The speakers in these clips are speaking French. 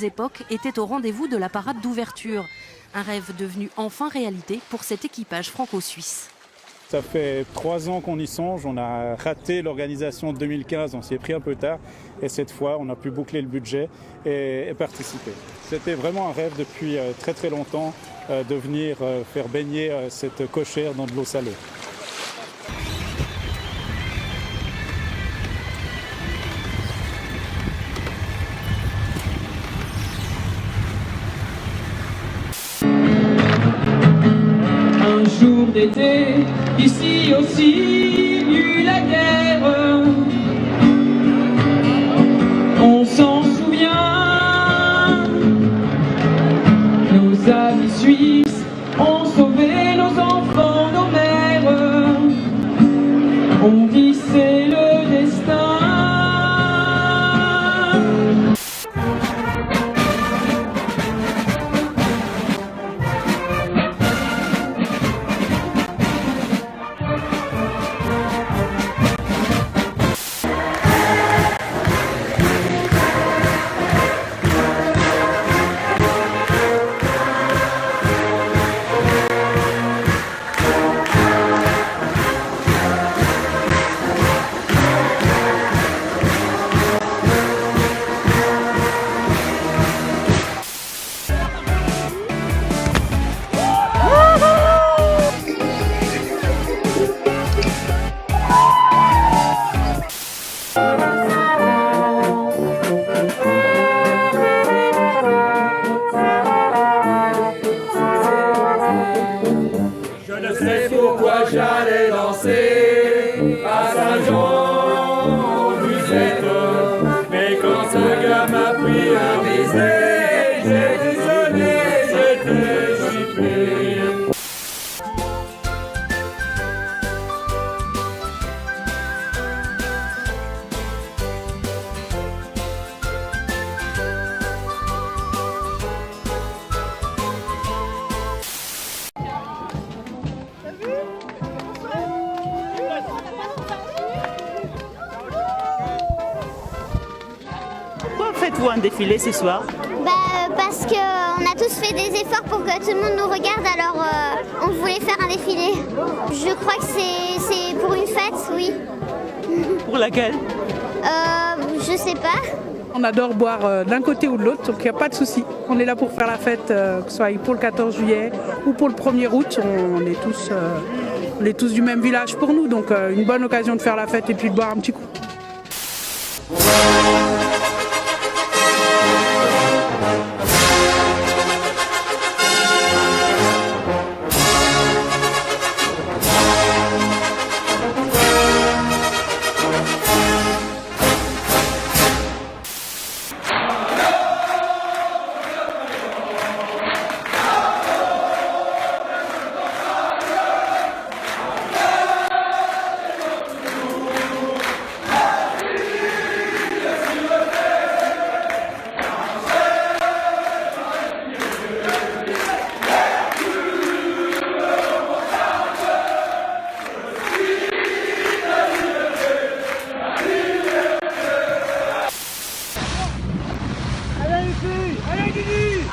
des époques était au rendez-vous de la parade d'ouverture. Un rêve devenu enfin réalité pour cet équipage franco-suisse. Ça fait 3 ans qu'on y songe, on a raté l'organisation de 2015, on s'y est pris un peu tard et cette fois on a pu boucler le budget et participer. C'était vraiment un rêve depuis très très longtemps de venir faire baigner cette cochère dans de l'eau salée. Un jour d'été, ici aussi eut la guerre. On s'en souvient. Nos amis suisses ont sauvé nos enfants, nos mères. On dit c'est le destin. Je ne sais pourquoi j'allais danser à Saint-Jean-Musette, mais quand ce gars m'a pris un baiser, j'ai désolé, j'étais chippé. Pourquoi faites-vous un défilé ce soir? Parce qu'on a tous fait des efforts pour que tout le monde nous regarde, alors on voulait faire un défilé. Je crois que c'est pour une fête, oui. Pour laquelle? Je sais pas. On adore boire d'un côté ou de l'autre, donc il n'y a pas de souci. On est là pour faire la fête, que ce soit pour le 14 juillet ou pour le 1er août. On est tous du même village pour nous, donc une bonne occasion de faire la fête et puis de boire un petit coup.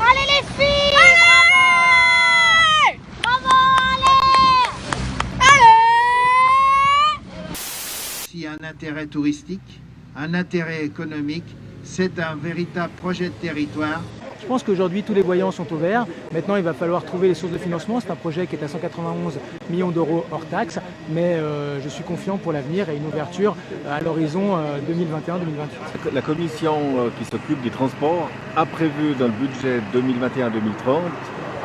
Allez les filles! Allez! Bravo, allez! S'il y a un intérêt touristique, un intérêt économique, c'est un véritable projet de territoire. Je pense qu'aujourd'hui tous les voyants sont au vert. Maintenant il va falloir trouver les sources de financement. C'est un projet qui est à 191 millions d'euros hors taxe, mais je suis confiant pour l'avenir et une ouverture à l'horizon 2021-2028. La commission qui s'occupe des transports a prévu dans le budget 2021-2030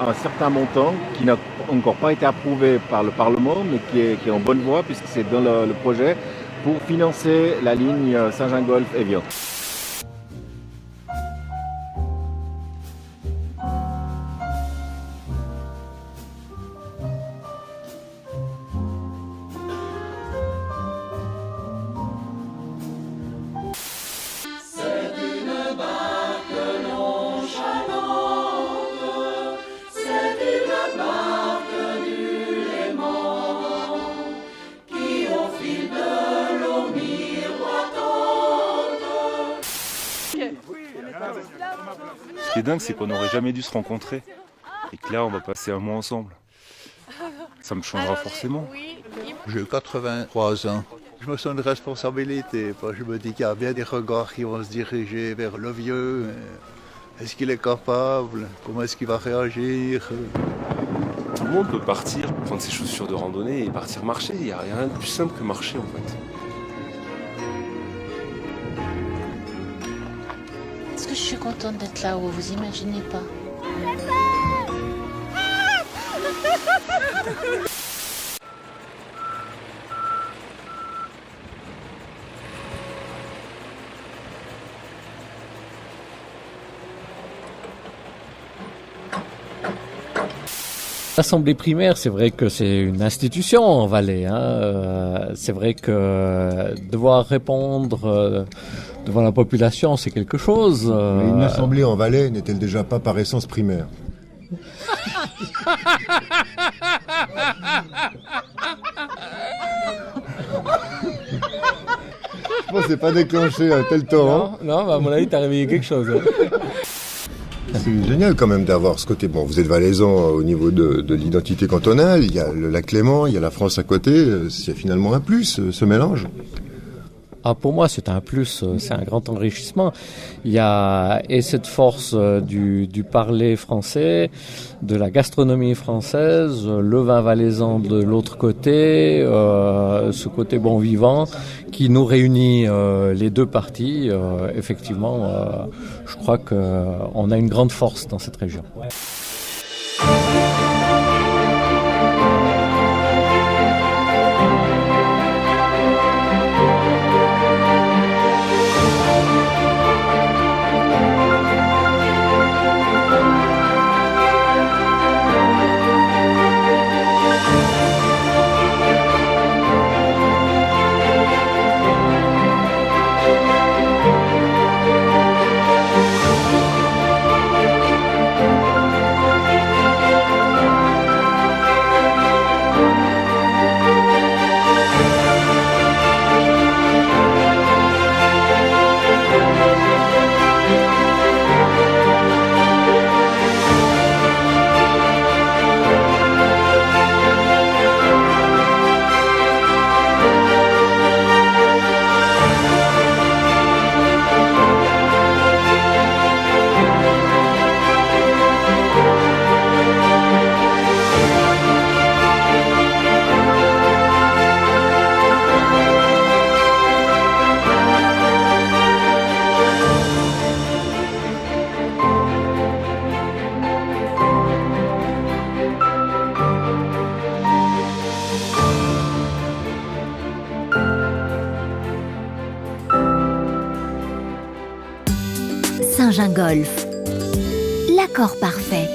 un certain montant qui n'a encore pas été approuvé par le Parlement, mais qui est en bonne voie puisque c'est dans le projet pour financer la ligne Saint-Gingolph-Évian. Ce qui est dingue, c'est qu'on n'aurait jamais dû se rencontrer. Et que là, on va passer un mois ensemble. Ça me changera forcément. J'ai 83 ans. Je me sens une responsabilité. Je me dis qu'il y a bien des regards qui vont se diriger vers le vieux. Est-ce qu'il est capable? Comment est-ce qu'il va réagir? Tout le monde peut partir, prendre ses chaussures de randonnée et partir marcher. Il n'y a rien de plus simple que marcher en fait. Est-ce que je suis contente d'être là-haut? Vous imaginez pas. L'Assemblée primaire, c'est vrai que c'est une institution en Valais. C'est vrai que devoir répondre devant la population, c'est quelque chose. Mais une assemblée en Valais n'est-elle déjà pas par essence primaire? Je pense que c'est pas déclenché un tel torrent. Non, à mon avis, t'as réveillé quelque chose. C'est génial quand même d'avoir ce côté. Bon, vous êtes valaisan au niveau de l'identité cantonale, il y a le lac Léman, il y a la France à côté, c'est finalement un plus, ce mélange. Ah, pour moi, c'est un plus, c'est un grand enrichissement. Il y a et cette force du parler français, de la gastronomie française, le vin valaisan de l'autre côté, ce côté bon vivant qui nous réunit les deux parties. Effectivement, je crois qu'on a une grande force dans cette région. Saint-Gingolph, l'accord parfait.